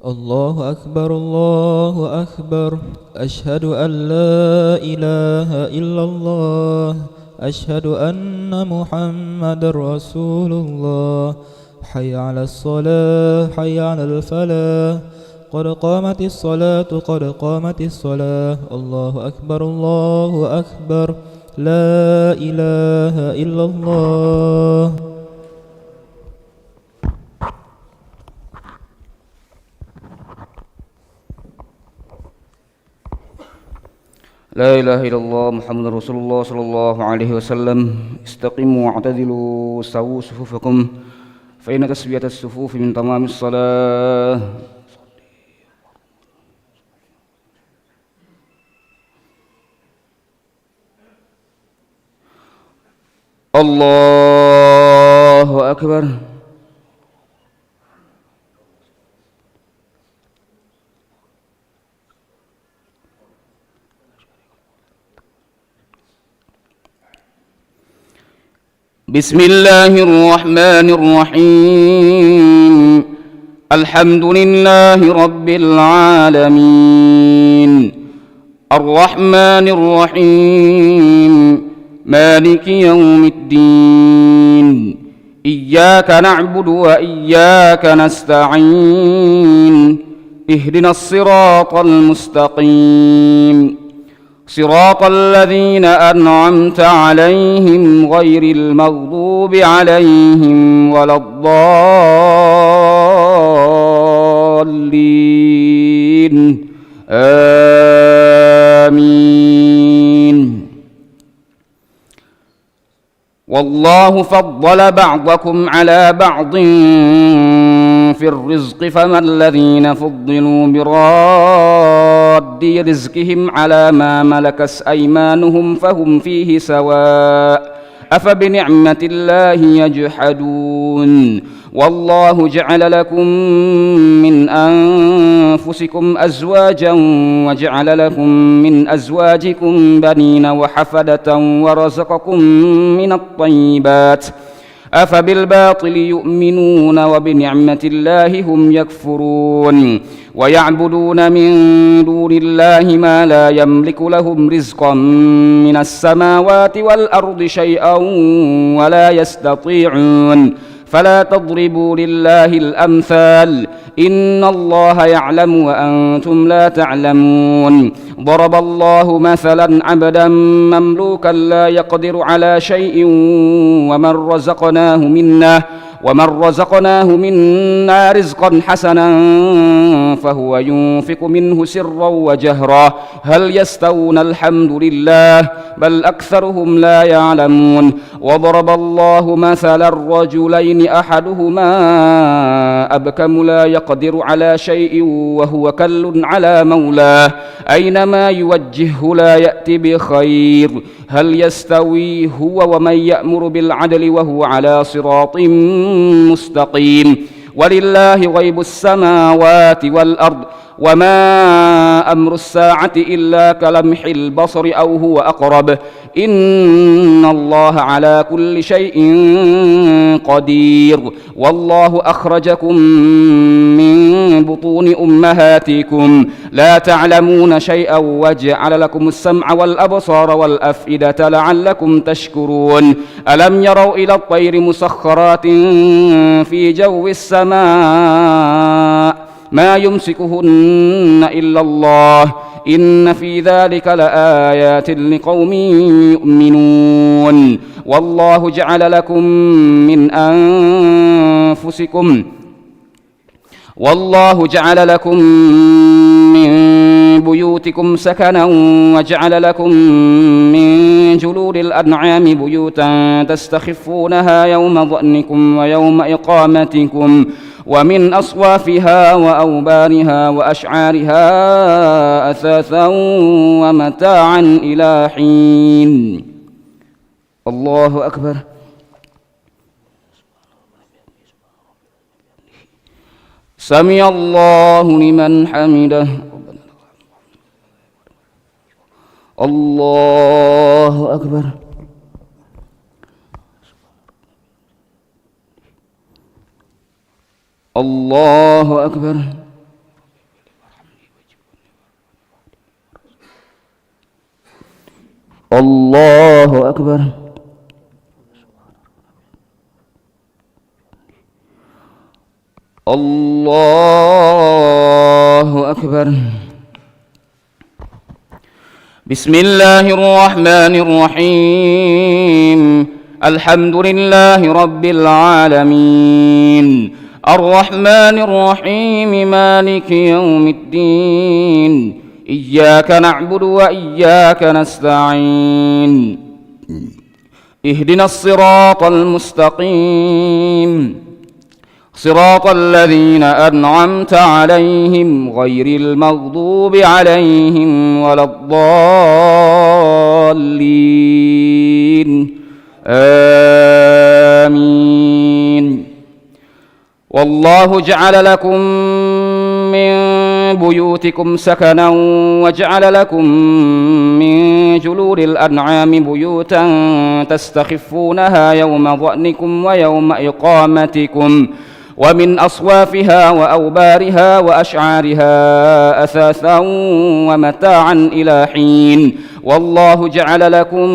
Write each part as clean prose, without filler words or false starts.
الله أكبر الله أكبر. أشهد أن لا إله إلا الله. أشهد أن محمد رسول الله. حي على الصلاة حي على الفلاح. قد قامت الصلاة قد قامت الصلاة. الله أكبر الله أكبر. لا إله إلا الله. لا إله إلا الله محمد رسول الله صلى الله عليه وسلم. استقيموا واعتدلوا سووا صفوفكم فإن تسوية الصفوف من تمام الصلاة. الله أكبر. بسم الله الرحمن الرحيم. الحمد لله رب العالمين الرحمن الرحيم مالك يوم الدين. إياك نعبد وإياك نستعين. اهدنا الصراط المستقيم صراط الذين أنعمت عليهم غير المغضوب عليهم ولا الضالين. آمين. والله فضل بعضكم على بعض في الرزق فما الذين فضلوا براد رزقهم على ما ملكت أيمانهم فهم فيه سواء أفبنعمة الله يجحدون. والله جعل لكم من أنفسكم أزواجا وجعل لكم من أزواجكم بنين وحفدة ورزقكم من الطيبات أفبالباطل يؤمنون وبنعمة الله هم يكفرون. ويعبدون من دون الله ما لا يملك لهم رزقا من السماوات والأرض شيئا ولا يستطيعون. فلا تضربوا لله الأمثال إن الله يعلم وأنتم لا تعلمون. ضرب الله مثلا عبدا مملوكا لا يقدر على شيء ومن رزقناه منا رزقا حسنا فهو ينفق منه سرا وجهرا هل يستوون؟ الحمد لله بل أكثرهم لا يعلمون. وضرب الله مثلا الرجلين أحدهما أبكم لا يقدر على شيء وهو كل على مولاه أينما يوجهه لا يأتي بخير هل يستوي هو ومن يأمر بالعدل وهو على صراط مستقيم. ولله غيب السماوات والأرض وما أمر الساعة إلا كلمح البصر أو هو أقرب إن الله على كل شيء قدير. والله أخرجكم من بطون أمهاتكم لا تعلمون شيئا وجعل لكم السمع والأبصار والأفئدة لعلكم تشكرون. ألم يروا إلى الطير مسخرات في جو السماء ما يمسكهن إلا الله إن في ذلك لآيات لقوم يؤمنون. والله جعل لكم من أنفسكم من بيوتكم سكنا وجعل لكم من جلود الأنعام بيوتا تستخفونها يوم ظأنكم ويوم إقامتكم ومن أصوافها وأوبارها وأشعارها أثاثا ومتاعا إلى حين. الله أكبر. سمع الله لمن حمده. الله أكبر. الله أكبر. الله أكبر. الله أكبر. بسم الله الرحمن الرحيم. الحمد لله رب العالمين الرحمن الرحيم مالك يوم الدين إياك نعبد وإياك نستعين اهدنا الصراط المستقيم صراط الذين أنعمت عليهم غير المغضوب عليهم ولا الضالين آمين. والله جعل لكم من بيوتكم سكنا وجعل لكم من جلود الأنعام بيوتا تستخفونها يوم ظأنكم ويوم إقامتكم ومن أصوافها وأوبارها وأشعارها أثاثا ومتاعا إلى حين. والله جعل لكم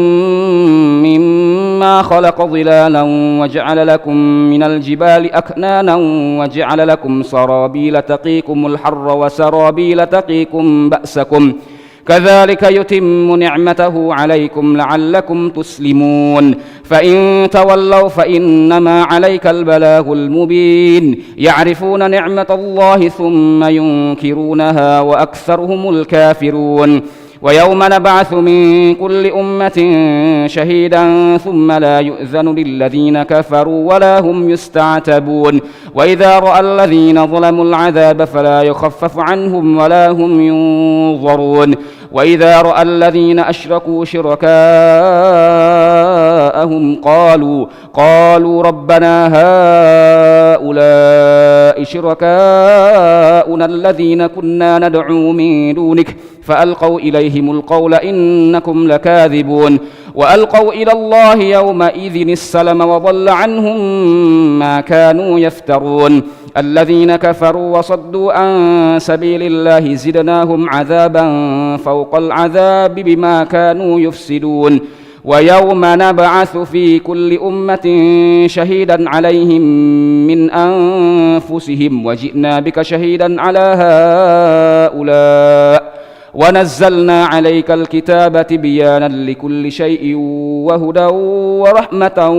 مما خلق ظلالا وجعل لكم من الجبال أكنانا وجعل لكم سرابيل تقيكم الحر وسرابيل تقيكم بأسكم كذلك يتم نعمته عليكم لعلكم تسلمون. فإن تولوا فإنما عليك البلاغ المبين. يعرفون نعمة الله ثم ينكرونها وأكثرهم الكافرون. ويوم نبعث من كل أمة شهيدا ثم لا يؤذن للذين كفروا ولا هم يستعتبون. وإذا رأى الذين ظلموا العذاب فلا يخفف عنهم ولا هم ينظرون. وإذا رأى الذين أشركوا شركاءهم قالوا ربنا هؤلاء شركاؤنا الذين كنا ندعو من دونك فألقوا إليهم القول إنكم لكاذبون. وألقوا إلى الله يومئذ السلم وضل عنهم ما كانوا يفترون. الذين كفروا وصدوا عن سبيل الله زدناهم عذابا فوق العذاب بما كانوا يفسدون. ويوم نبعث في كل أمة شهيدا عليهم من أنفسهم وجئنا بك شهيدا على هؤلاء ونزلنا عليك الكتاب تبيانا لكل شيء وهدى ورحمة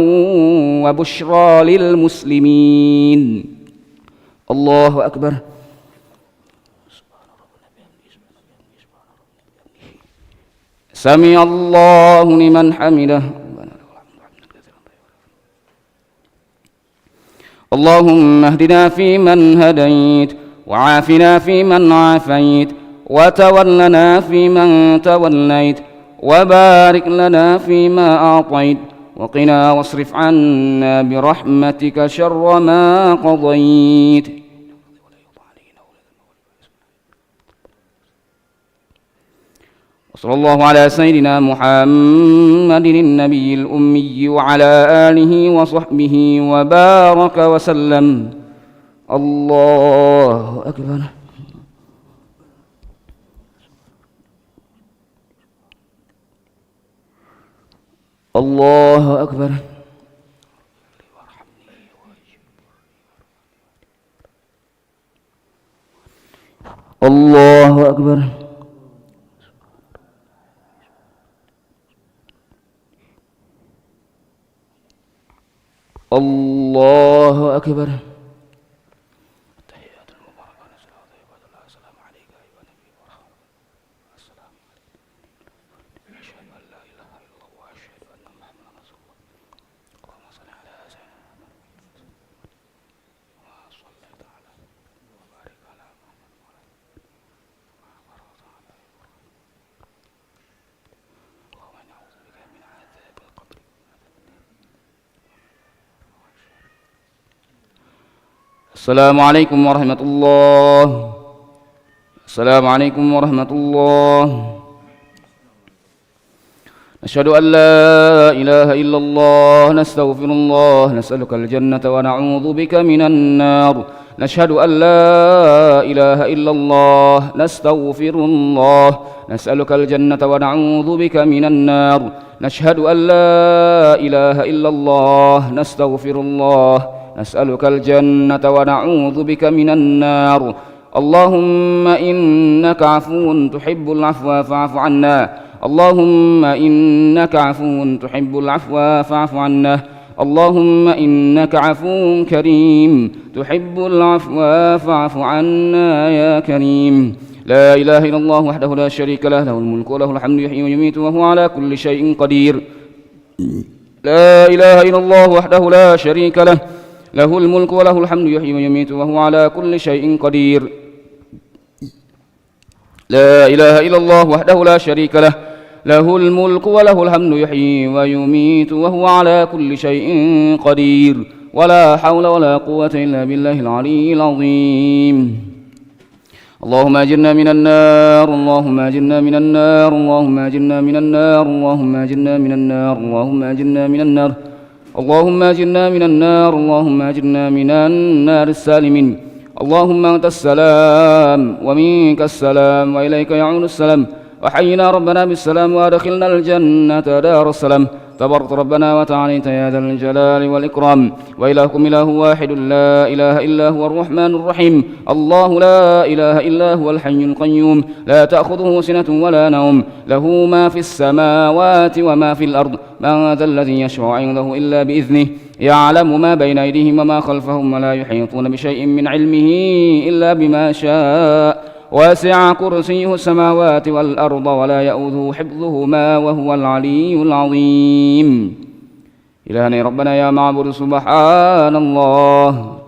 وبشرى للمسلمين. الله أكبر. سمع الله لمن حمده. اللهم اهدنا فيمن هديت وعافنا فيمن عافيت وتولنا فيمن توليت وبارك لنا فيما أعطيت وقنا واصرف عنا برحمتك شر ما قضيت. وصلى الله على سيدنا محمد النبي الأمي وعلى آله وصحبه وبارك وسلم. الله أكبر. الله أكبر. الله أكبر. الله أكبر. السلام عليكم ورحمة الله. السلام عليكم ورحمة الله. نشهد أن لا إله إلا الله نستغفر الله نسألك الجنة ونعوذ بك من النار نشهد أن لا إله إلا الله نستغفر الله نسألك الجنة ونعوذ بك من النار نشهد أن لا إله إلا الله نستغفر الله نسألك الجنة ونعوذ بك من النار اللهم إنك عفو تحب العفو فاعف عنا اللهم إنك عفو تحب العفو فاعف عنا اللهم إنك عفو كريم تحب العفو فاعف عنا يا كريم لا إله إلا الله وحده لا شريك له له الملك وله الحمد يحيي ويميت وهو على كل شيء قدير لا إله إلا الله وحده لا شريك له له الملك وله الحمد يحيي ويميت وهو على كل شيء قدير لا إله إلا الله وحده لا شريك له له الملك وله الحمد يحيي ويميت وهو على كل شيء قدير ولا حول ولا قوة إلا بالله العلي العظيم اللهم أجرنا من النار اللهم أجرنا من النار اللهم أجرنا من النار اللهم أجرنا من النار اللهم أجرنا من النار اللهم أجرنا من النار اللهم أجرنا من النار السالمين اللهم أنت السلام ومنك السلام وإليك يعود السلام وحينا ربنا بالسلام وأدخلنا الجنة دار السلام تبارك ربنا وتعاليت يا ذا الجلال والإكرام وإلهكم إله واحد لا إله إلا هو الرحمن الرحيم الله لا إله إلا هو الحي القيوم لا تأخذه سنة ولا نوم له ما في السماوات وما في الأرض من ذا الذي يشفع عنده إلا بإذنه يعلم ما بين أيديهم وما خلفهم ولا يحيطون بشيء من علمه إلا بما شاء واسع كرسيه السماوات والأرض ولا يؤوده حفظهما وهو العلي العظيم إلهنا ربنا يا معبود سبحان الله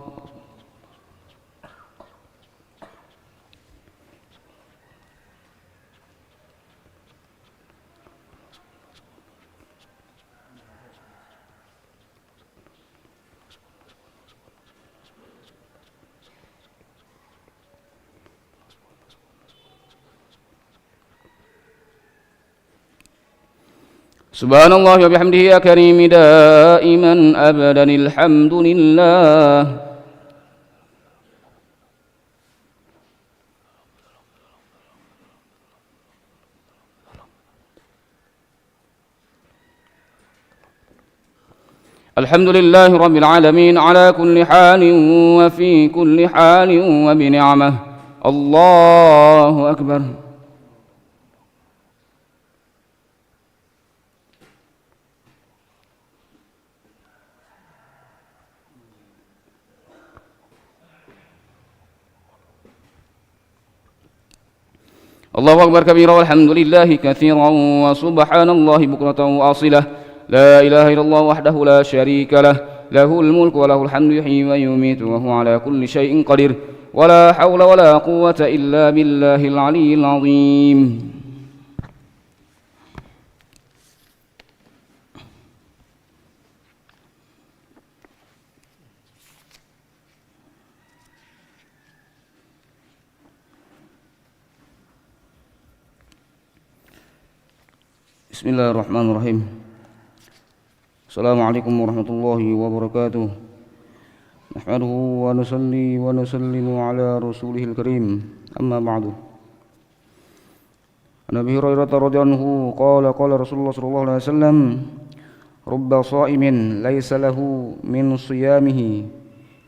سبحان الله وبحمده يا كريم دائما أبدا الحمد لله الحمد لله رب العالمين على كل حال وفي كل حال وبنعمه الله أكبر الله أكبر كبيرا والحمد لله كثيرا وسبحان الله بكرة وأصيلا لا إله إلا الله وحده لا شريك له له الملك وله الحمد يحيي ويميت وهو على كل شيء قدير ولا حول ولا قوة إلا بالله العلي العظيم Bismillahirrahmanirrahim. Assalamualaikum warahmatullahi wabarakatuh. Nahmaduhu wa nusalli wa nusallimu ala rasulihil karim. Amma ba'du. An Abi Hurairah radhiyallahu anhu qala qala Rasulullah sallallahu alaihi wasallam rubba sha'imin laysa lahu min siyamihi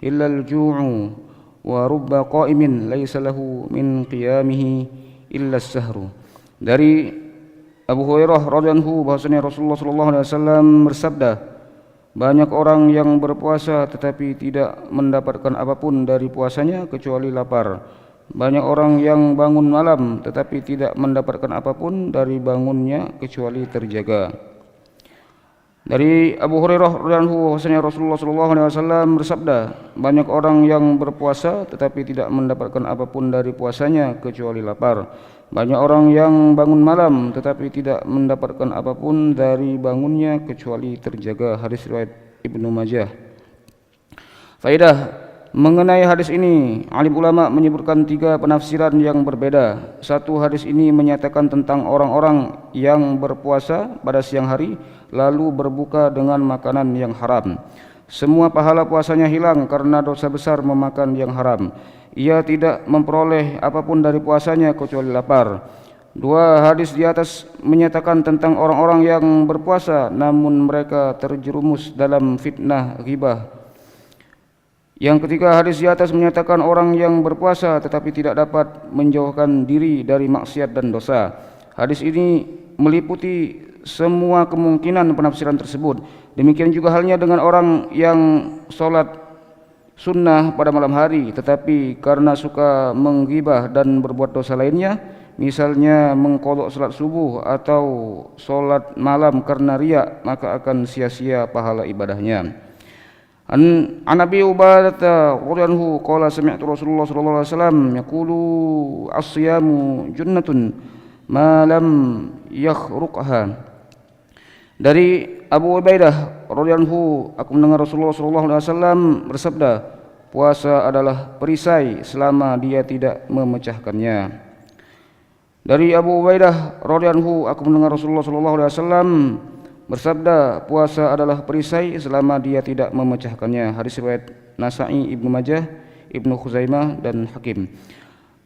illa al-ju'u wa rubba qa'imin laysa lahu min qiyamihi illa as-sahru. Dari Abu Hurairah radhiyallahu anhu bahwasanya Rasulullah sallallahu alaihi wasallam bersabda, banyak orang yang berpuasa tetapi tidak mendapatkan apapun dari puasanya kecuali lapar. Banyak orang yang bangun malam tetapi tidak mendapatkan apapun dari bangunnya kecuali terjaga. Dari Abu Hurairah radhiyallahu anhu bahwasanya Rasulullah sallallahu alaihi wasallam bersabda, banyak orang yang berpuasa tetapi tidak mendapatkan apapun dari puasanya kecuali lapar. Banyak orang yang bangun malam tetapi tidak mendapatkan apapun dari bangunnya kecuali terjaga. Hadis riwayat Ibnu Majah. Faedah mengenai hadis ini, alim ulama menyebutkan 3 penafsiran yang berbeda. Satu, hadis ini menyatakan tentang orang-orang yang berpuasa pada siang hari lalu berbuka dengan makanan yang haram. semua pahala puasanya hilang karena dosa besar memakan yang haram. Ia tidak memperoleh apapun dari puasanya kecuali lapar. Dua hadis di atas menyatakan tentang orang-orang yang berpuasa namun mereka terjerumus dalam fitnah ghibah. Yang ketiga, hadis di atas menyatakan orang yang berpuasa tetapi tidak dapat menjauhkan diri dari maksiat dan dosa. Hadis ini meliputi semua kemungkinan penafsiran tersebut. Demikian juga halnya dengan orang yang sholat sunnah pada malam hari tetapi karena suka menggibah dan berbuat dosa lainnya, misalnya mengqadha salat subuh atau sholat malam karena riya, maka akan sia-sia pahala ibadahnya. An Abi Ubadah radhiyallahu qala sami'tu Rasulullah sallallahu alaihi wasallam yaqulu as-siyamu junnatun ma lam yakhruqha. Dari Abu Ubaidah radhiyallahu, aku mendengar Rasulullah sallallahu alaihi wasallam bersabda, puasa adalah perisai selama dia tidak memecahkannya. Dari Abu Ubaidah radhiyallahu, aku mendengar Rasulullah sallallahu alaihi wasallam bersabda, puasa adalah perisai selama dia tidak memecahkannya. Hadis riwayat Nasa'i, Ibnu Majah, Ibnu Khuzaimah dan Hakim.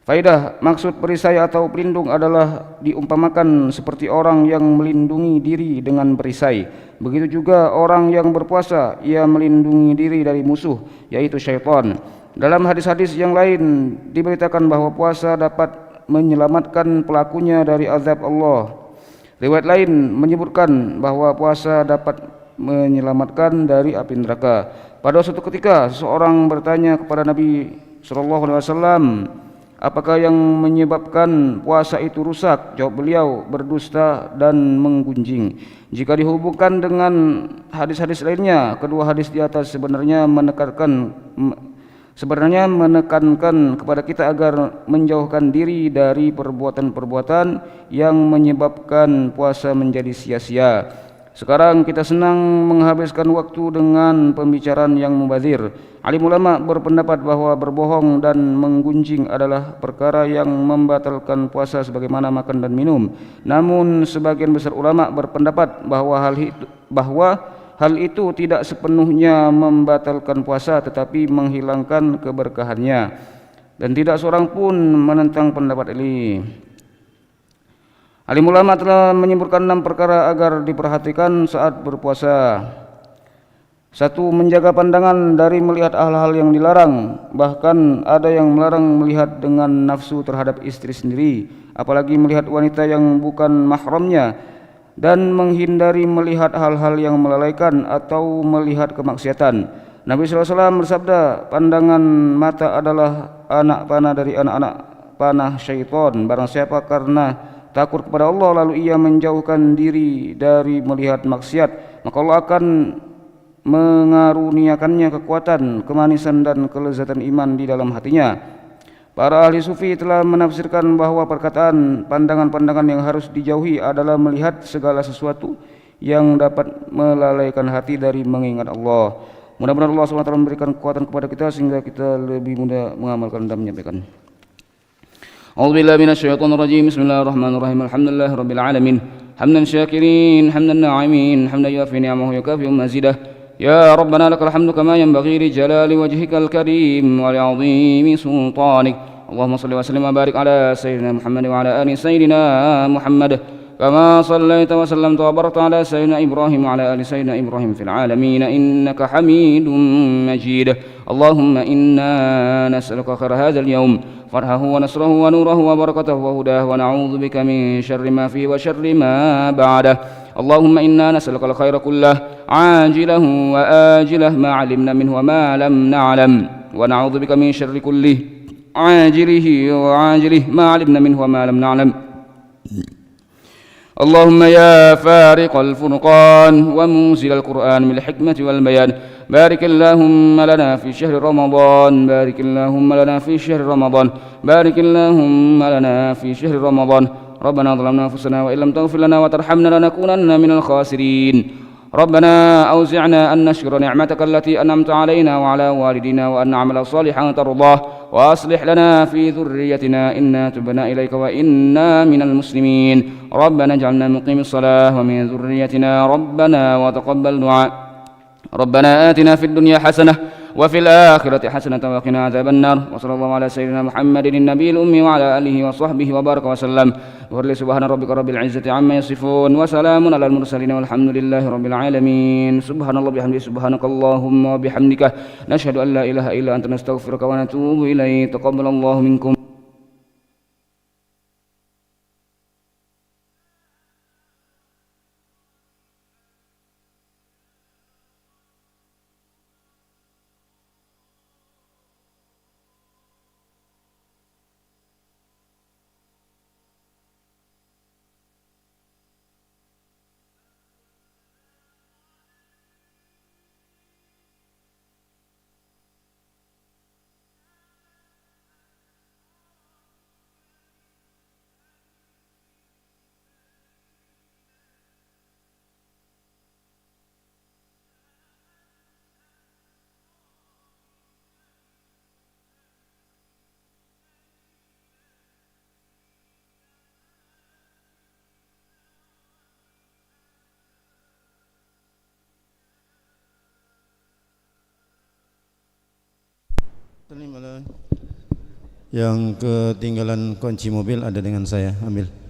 Faedah, maksud perisai atau pelindung adalah diumpamakan seperti orang yang melindungi diri dengan perisai. Begitu juga orang yang berpuasa, ia melindungi diri dari musuh, yaitu syaitan. Dalam hadis-hadis yang lain diberitakan bahwa puasa dapat menyelamatkan pelakunya dari azab Allah. Riwayat lain menyebutkan bahwa puasa dapat menyelamatkan dari api neraka. Pada suatu ketika seseorang bertanya kepada Nabi SAW, apakah yang menyebabkan puasa itu rusak? Jawab beliau, berdusta dan menggunjing. Jika dihubungkan dengan hadis-hadis lainnya, kedua hadis di atas sebenarnya menekankan kepada kita agar menjauhkan diri dari perbuatan-perbuatan yang menyebabkan puasa menjadi sia-sia. Sekarang kita senang menghabiskan waktu dengan pembicaraan yang mubazir. Alim ulama berpendapat bahwa berbohong dan menggunjing adalah perkara yang membatalkan puasa sebagaimana makan dan minum. Namun sebagian besar ulama berpendapat bahwa hal itu tidak sepenuhnya membatalkan puasa tetapi menghilangkan keberkahannya, dan tidak seorang pun menentang pendapat ini. Alim ulama telah menyebutkan 6 perkara agar diperhatikan saat berpuasa. 1. Menjaga pandangan dari melihat hal-hal yang dilarang. Bahkan ada yang melarang melihat dengan nafsu terhadap istri sendiri, apalagi melihat wanita yang bukan mahramnya, dan menghindari melihat hal-hal yang melalaikan atau melihat kemaksiatan. Nabi SAW bersabda, pandangan mata adalah anak panah dari anak-anak panah syaitan. Barang siapa karena takut kepada Allah lalu ia menjauhkan diri dari melihat maksiat, maka Allah akan mengaruniakannya kekuatan, kemanisan dan kelezatan iman di dalam hatinya. Para ahli sufi telah menafsirkan bahwa perkataan pandangan-pandangan yang harus dijauhi adalah melihat segala sesuatu yang dapat melalaikan hati dari mengingat Allah. Mudah-mudahan Allah SWT memberikan kekuatan kepada kita sehingga kita lebih mudah mengamalkan dan menyampaikan. A'udzu billahi minasyaitonir rajim. Bismillahirrahmanirrahim. Alhamdulillahirabbil alamin. Hamdan syakirin, hamdan na'imin, hamdan yuwaffi ni'amahu yukafi mazidah. Ya Rabbana lakal hamdu kama yanbaghi li jalali wajhikal karim wa li 'azimi sultanik. Allahumma shalli wa sallim wa barik ala sayyidina Muhammad wa ala ali sayyidina Muhammad kama shallaita wa sallamta wa barakta ala sayyidina Ibrahim wa ala ali sayyidina Ibrahim fil alamin innaka Hamidum Majid. Allahumma inna nas'aluka khaira hadzal yawm farhahu wa nasrahu wa nurahu wa barakatahu wa hudahu wa na'udzu bika min syarri ma fihi wa syarri ma ba'dahu. Allahumma inna nas'aluka al-khaira kullah ajilahu wa ajilah ma 'alimna minhu wa ma lam na'lam wa na'udzu bika min syarri kullih ajilihi wa ajilih ma 'alimna minhu wa ma lam na'lam. Allahumma ya fariqal furqan wa munzilal Qur'an bil hikmati wal bayan barik Allahumma lana fi syahri Ramadan barik Allahumma lana fi syahri Ramadan barik Allahumma lana fi syahri Ramadan. Rabbana zalamna anfusana wa illam taghfir lana wa tarhamna lanakunanna minal khasirin. Rabbana awzi'na an nashkura ni'mataka allati an'amta 'alaina wa 'ala walidina wa an na'mala salihan tardah wa aslih lana fi dhurriyyatina inna tubna ilaika wa inna minal muslimin. Rabbana ij'alna muqimis salah wa min dhurriyyatina rabbana wa taqabbal du'a. ربنا آتنا في الدنيا حسنة وفي الآخرة حسنة وقنا عذاب النار وصلى الله على سيدنا محمد النبي الأمي وعلى آله وصحبه وبارك وسلم سبحان ربك رب العزة عما يصفون وسلام على المرسلين والحمد لله رب العالمين سبحان الله بحمده سبحانك اللهم وبحمدك نشهد أن لا إله إلا أنت نستغفرك ونتوب إليك تقبل الله منكم. Yang ketinggalan kunci mobil ada dengan saya, ambil.